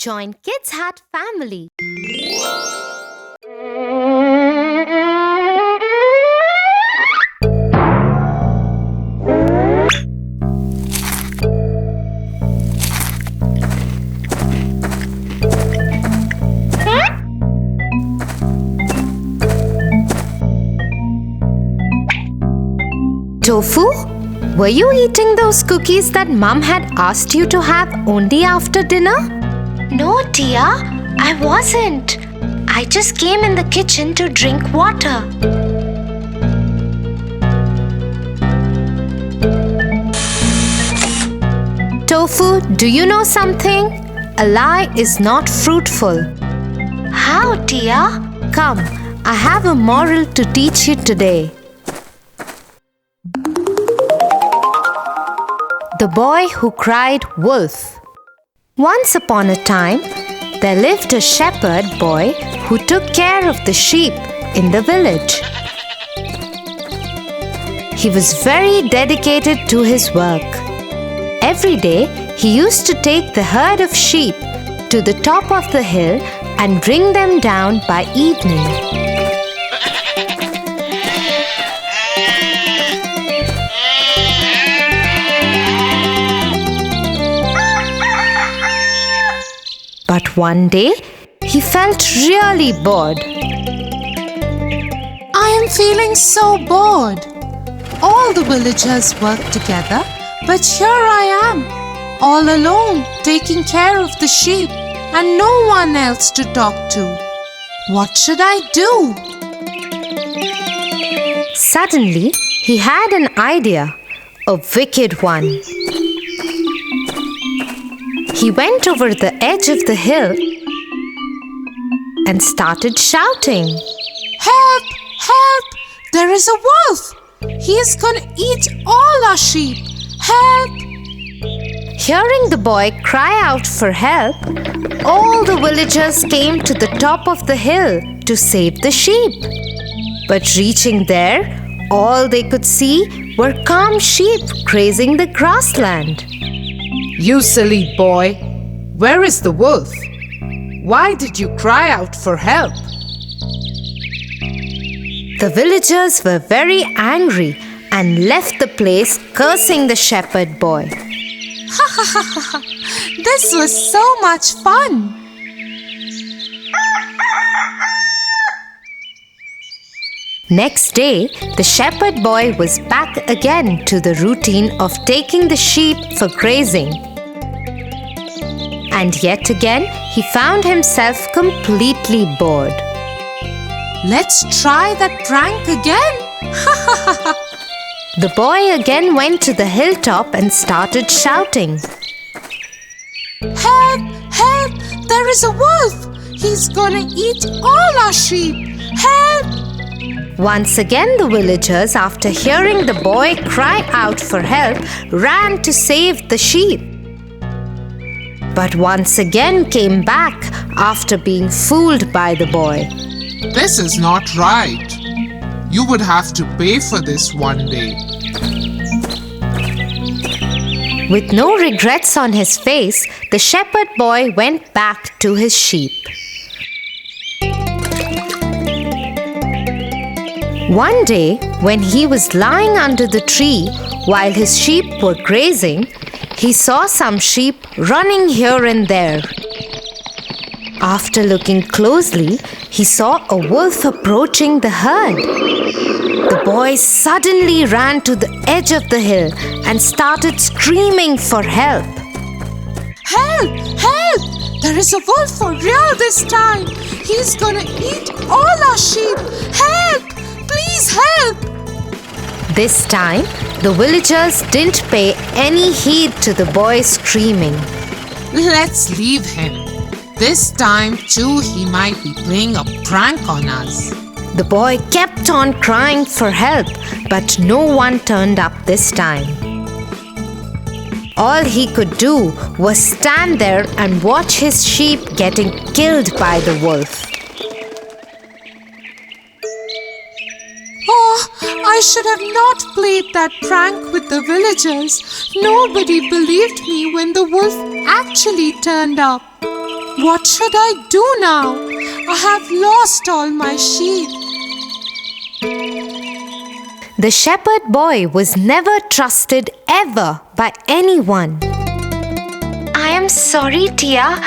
Join Kids Hut family. Tofu, were you eating those cookies that Mom had asked you to have only after dinner? No, Tia, I wasn't. I just came in the kitchen to drink water. Tofu, do you know something? A lie is not fruitful. How, Tia? Come, I have a moral to teach you today. The Boy Who Cried Wolf. Once upon a time, there lived a shepherd boy who took care of the sheep in the village. He was very dedicated to his work. Every day, he used to take the herd of sheep to the top of the hill and bring them down by evening. But one day, he felt really bored. I am feeling so bored. All the villagers work together, but here I am, all alone, taking care of the sheep and no one else to talk to. What should I do? Suddenly, he had an idea, a wicked one. He went over the edge of the hill and started shouting, Help! Help! There is a wolf! He is going to eat all our sheep! Help! Hearing the boy cry out for help, all the villagers came to the top of the hill to save the sheep. But reaching there, all they could see were calm sheep grazing the grassland. You silly boy, where is the wolf? Why did you cry out for help? The villagers were very angry and left the place cursing the shepherd boy. Ha ha ha ha! This was so much fun! Next day, the shepherd boy was back again to the routine of taking the sheep for grazing. And yet again, he found himself completely bored. Let's try that prank again! Ha ha ha ha! The boy again went to the hilltop and started shouting. Help! Help! There is a wolf! He's gonna eat all our sheep! Help! Once again, the villagers, after hearing the boy cry out for help, ran to save the sheep. But once again came back after being fooled by the boy. This is not right. You would have to pay for this one day. With no regrets on his face, the shepherd boy went back to his sheep. One day, when he was lying under the tree while his sheep were grazing, he saw some sheep running here and there. After looking closely, he saw a wolf approaching the herd. The boy suddenly ran to the edge of the hill and started screaming for help. Help! Help! There is a wolf for real this time! He's gonna eat all our sheep! Help! Please help! This time, the villagers didn't pay any heed to the boy screaming. Let's leave him. This time too he might be playing a prank on us. The boy kept on crying for help, but no one turned up this time. All he could do was stand there and watch his sheep getting killed by the wolf. Oh, I should have not played that prank with the villagers. Nobody believed me when the wolf actually turned up. What should I do now? I have lost all my sheep. The shepherd boy was never trusted ever by anyone. I am sorry, Tia.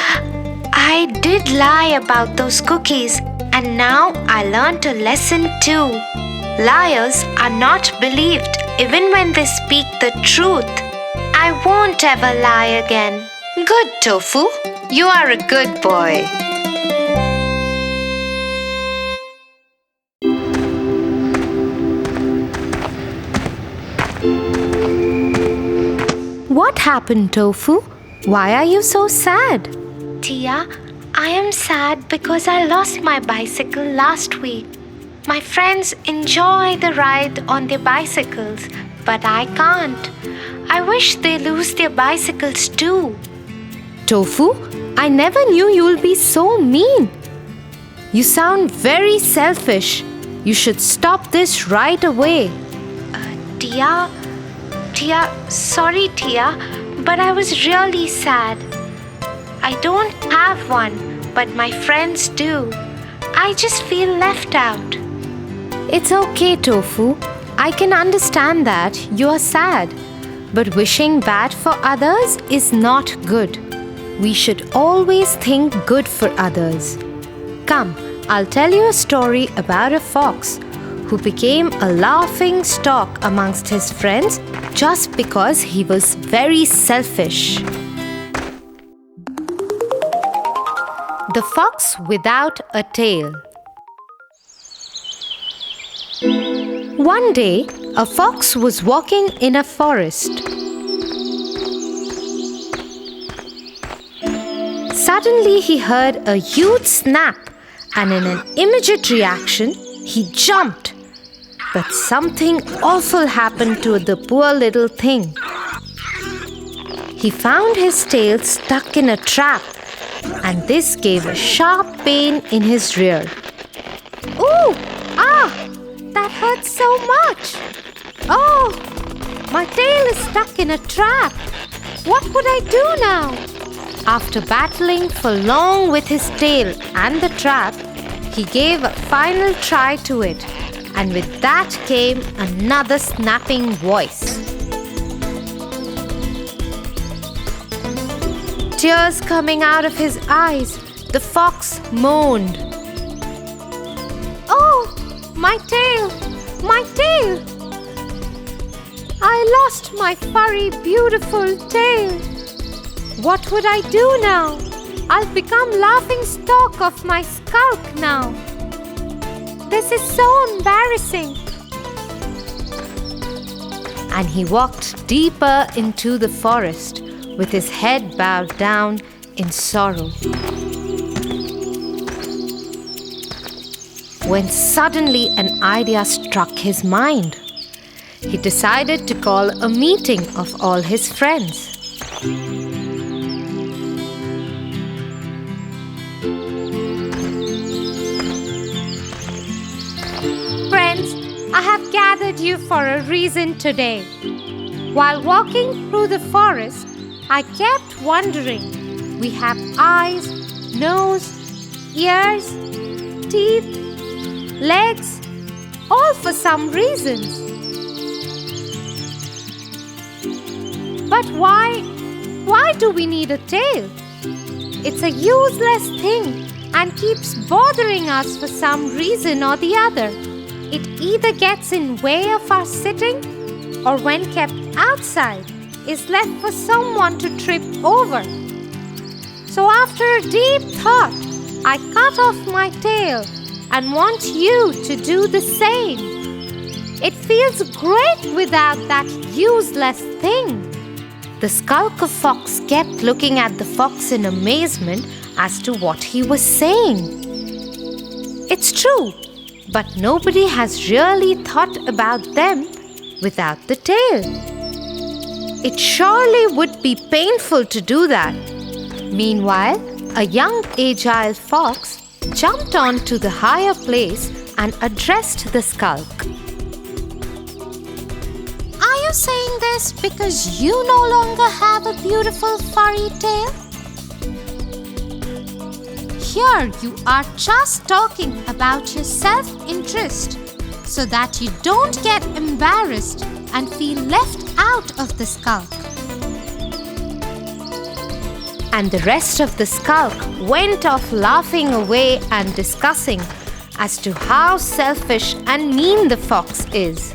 I did lie about those cookies, and now I learned a lesson too. Liars are not believed even when they speak the truth. I won't ever lie again. Good, Tofu. You are a good boy. What happened, Tofu? Why are you so sad? Tia, I am sad because I lost my bicycle last week. My friends enjoy the ride on their bicycles, but I can't. I wish they lose their bicycles too. Tofu, I never knew you'll be so mean. You sound very selfish. You should stop this right away. Tia, sorry Tia, but I was really sad. I don't have one, but my friends do. I just feel left out. It's okay, Tofu. I can understand that you are sad. But wishing bad for others is not good. We should always think good for others. Come, I'll tell you a story about a fox who became a laughing stock amongst his friends just because he was very selfish. The Fox Without a Tail. One day, a fox was walking in a forest. Suddenly, he heard a huge snap, and in an immediate reaction, he jumped. But something awful happened to the poor little thing. He found his tail stuck in a trap, and this gave a sharp pain in his rear. Ooh! Ah! That hurts so much! Oh! My tail is stuck in a trap! What would I do now? After battling for long with his tail and the trap, he gave a final try to it, and with that came another snapping voice. Tears coming out of his eyes, the fox moaned. Oh, my tail! My tail! I lost my furry, beautiful tail. What would I do now? I'll become laughing stock of my skulk now. This is so embarrassing. And he walked deeper into the forest with his head bowed down in sorrow. When suddenly an idea struck his mind. He decided to call a meeting of all his friends. Friends, I have gathered you for a reason today. While walking through the forest, I kept wondering. We have eyes, nose, ears, teeth, legs, all for some reasons. But why do we need a tail? It's a useless thing and keeps bothering us for some reason or the other. It either gets in way of our sitting or when kept outside is left for someone to trip over. So after a deep thought, I cut off my tail and want you to do the same. It feels great without that useless thing. The skulker fox kept looking at the fox in amazement as to what he was saying. It's true, but nobody has really thought about them without the tail. It surely would be painful to do that. Meanwhile, a young agile fox jumped onto the higher place and addressed the skulk. Are you saying this because you no longer have a beautiful furry tail? here you are just talking about your self-interest so that you don't get embarrassed and feel left out of the skulk. And the rest of the skulk went off laughing away and discussing as to how selfish and mean the fox is.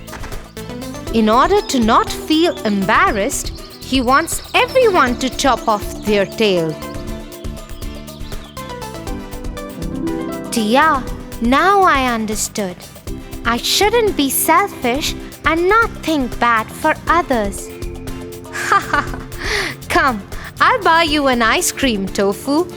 In order to not feel embarrassed, he wants everyone to chop off their tail. Tia, now I understood. I shouldn't be selfish and not think bad for others. Come, I'll buy you an ice cream, Tofu.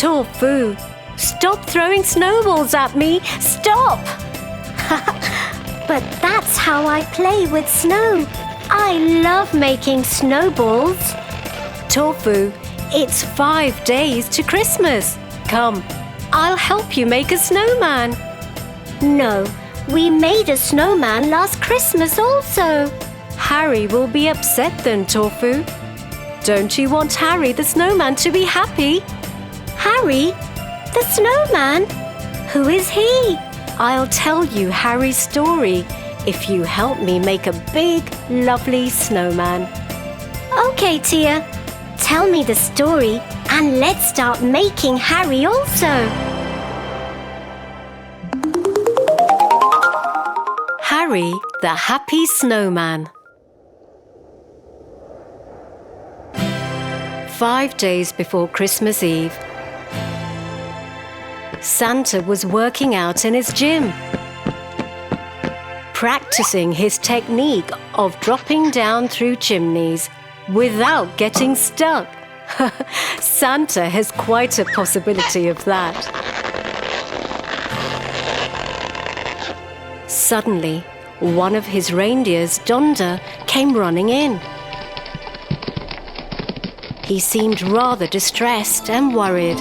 Tofu, stop throwing snowballs at me! Stop! But that's how I play with snow. I love making snowballs. Tofu, it's 5 days to Christmas. Come, I'll help you make a snowman. No, we made a snowman last Christmas also. Harry will be upset then, Tofu. Don't you want Harry the snowman to be happy? Harry? The snowman? Who is he? I'll tell you Harry's story if you help me make a big, lovely snowman. Okay, Tia. Tell me the story and let's start making Harry also. Harry the Happy Snowman. 5 days before Christmas Eve, Santa was working out in his gym, practicing his technique of dropping down through chimneys without getting stuck. Santa has quite a possibility of that. Suddenly, one of his reindeers, Donda, came running in. He seemed rather distressed and worried.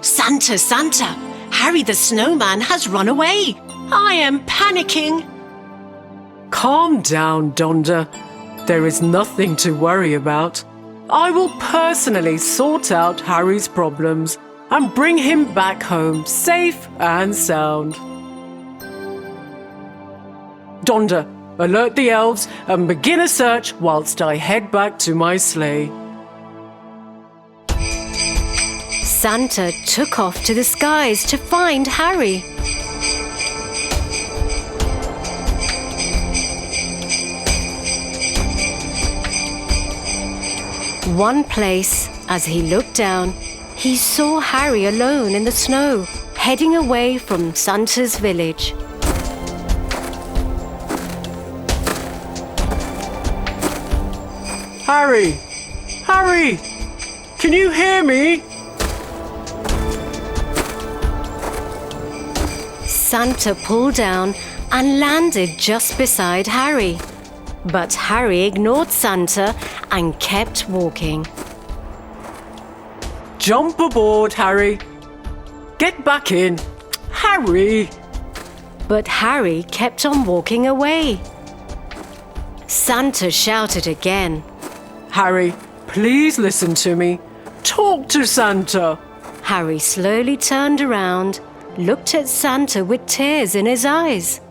Santa, Santa! Harry the Snowman has run away! I am panicking! Calm down, Donda. There is nothing to worry about. I will personally sort out Harry's problems and bring him back home safe and sound. Donda, alert the elves and begin a search whilst I head back to my sleigh. Santa took off to the skies to find Harry. One place, as he looked down, he saw Harry alone in the snow, heading away from Santa's village. Harry! Harry! Can you hear me? Santa pulled down and landed just beside Harry. But Harry ignored Santa and kept walking. Jump aboard, Harry. Get back in. Harry! But Harry kept on walking away. Santa shouted again. Harry, please listen to me. Talk to Santa. Harry slowly turned around, looked at Santa with tears in his eyes.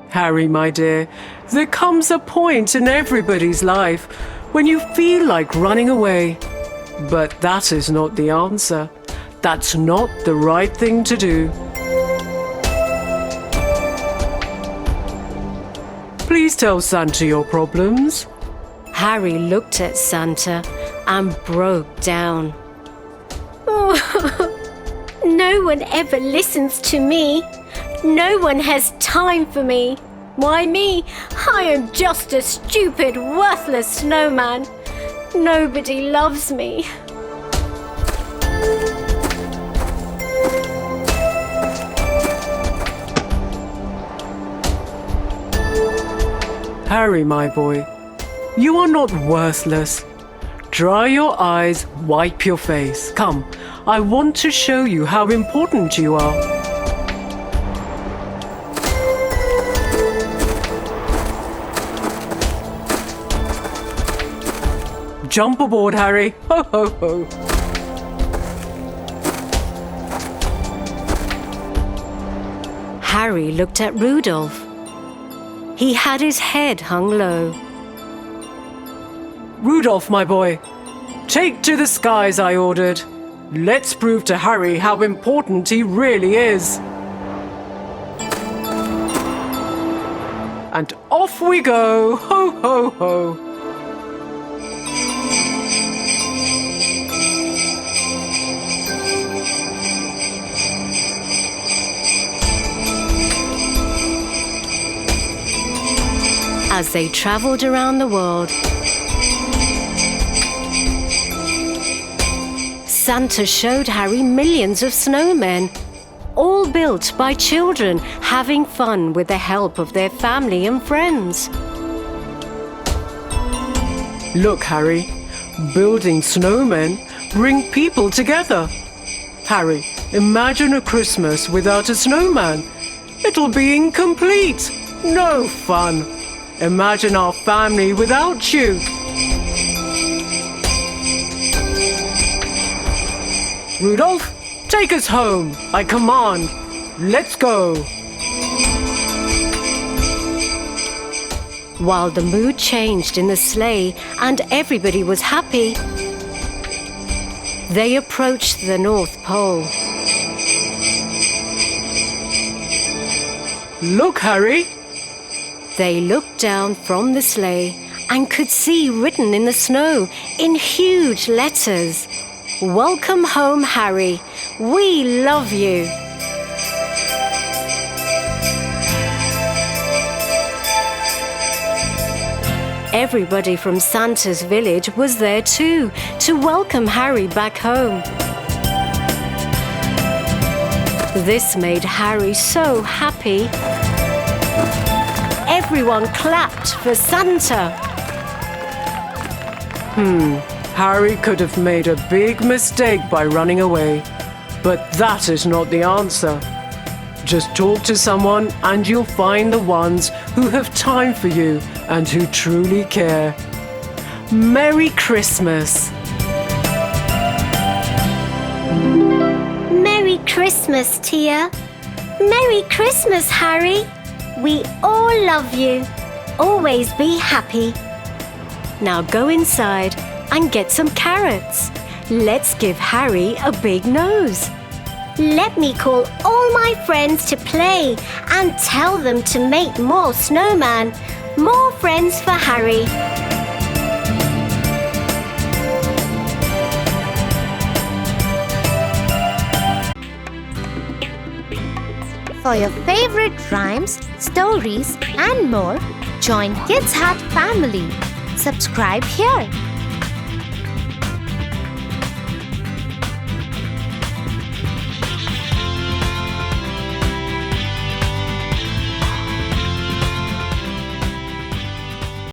Harry, my dear, there comes a point in everybody's life when you feel like running away. But that is not the answer. That's not the right thing to do. Please tell Santa your problems. Harry looked at Santa and broke down. No one ever listens to me. No one has time for me. Why me? I am just a stupid, worthless snowman. Nobody loves me. Harry, my boy, you are not worthless. Dry your eyes, wipe your face. Come, I want to show you how important you are. Jump aboard, Harry. Ho, ho, ho. Harry looked at Rudolph. He had his head hung low. Rudolph, my boy, take to the skies, I ordered. Let's prove to Harry how important he really is. And off we go. Ho, ho, ho. As they traveled around the world, Santa showed Harry millions of snowmen, all built by children having fun with the help of their family and friends. Look, Harry, building snowmen bring people together. Harry, imagine a Christmas without a snowman. It'll be incomplete. No fun. Imagine our family without you. Rudolph, take us home. I command. Let's go. While the mood changed in the sleigh and everybody was happy, they approached the North Pole. Look, Harry. They looked down from the sleigh and could see written in the snow in huge letters, "Welcome home, Harry. We love you." Everybody from Santa's village was there too to welcome Harry back home. This made Harry so happy. Everyone clapped for Santa. Harry could have made a big mistake by running away. But that is not the answer. Just talk to someone and you'll find the ones who have time for you and who truly care. Merry Christmas! Merry Christmas, Tia. Merry Christmas, Harry. We all love you. Always be happy. Now go inside and get some carrots. Let's give Harry a big nose. Let me call all my friends to play and tell them to make more snowman. More friends for Harry. For your favorite rhymes, stories, and more, join Kids Hut family. Subscribe here.